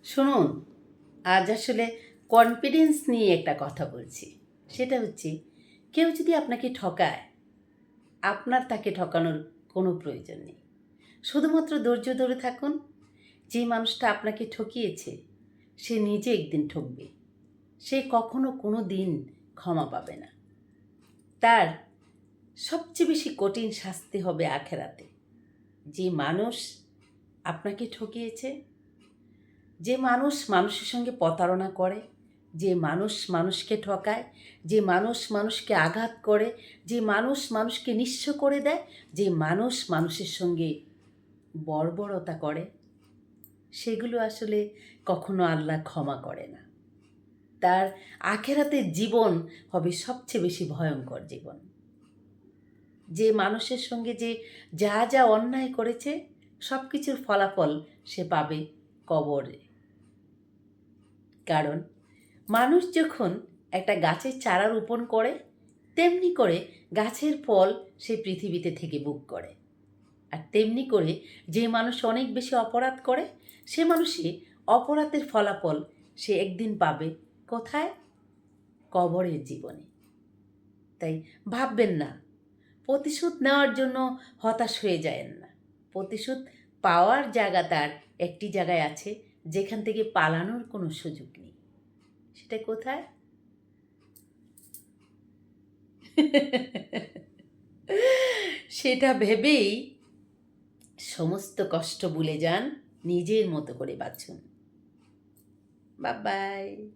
শুনুন, আজ আসলে কনফিডেন্স নিয়ে একটা কথা বলছি। সেটা হচ্ছে, কেউ যদি আপনাকে ঠকায়, আপনার তাকে ঠকানোর কোনো প্রয়োজন নেই। শুধুমাত্র ধৈর্য ধরে থাকুন। যে মানুষটা আপনাকে ঠকিয়েছে, সে নিজে একদিন ঠকবে। সে কখনো কোনো দিন ক্ষমা পাবে না। তার সবচেয়ে বেশি কঠিন শাস্তি হবে আখেরাতে। যে মানুষ আপনাকে ঠকিয়েছে, যে মানুষ মানুষের সঙ্গে প্রতারণা করে, যে মানুষ মানুষকে ঠকায়, যে মানুষ মানুষকে আঘাত করে, যে মানুষ মানুষকে নিঃস্ব করে দেয়, যে মানুষ মানুষের সঙ্গে বর্বরতা করে, সেগুলো আসলে কখনো আল্লাহ ক্ষমা করে না। তার আখেরাতের জীবন হবে সবচেয়ে বেশি ভয়ঙ্কর জীবন। যে মানুষের সঙ্গে যে যা যা অন্যায় করেছে, সব কিছুর ফলাফল সে পাবে কবরে। কারণ মানুষ যখন একটা গাছের চারা রোপণ করে, তেমনি করে গাছের ফল সে পৃথিবীতে থেকে ভোগ করে। আর তেমনি করে যে মানুষ অনেক বেশি অপরাধ করে, সে মানুষই অপরাধের ফলাফল সে একদিন পাবে কোথায়? কবরের জীবনে। তাই ভাববেন না, প্রতিশোধ নেওয়ার জন্য হতাশ হয়ে যায়েন না। প্রতিশোধ পাওয়ার জায়গা তার একটি জায়গায় আছে, যেখান থেকে পালানোর কোনো সুযোগ নেই। সেটা কোথায়? সেটা ভেবেই সমস্ত কষ্ট ভুলে যান, নিজের মতো করে বাঁচুন। Bye bye.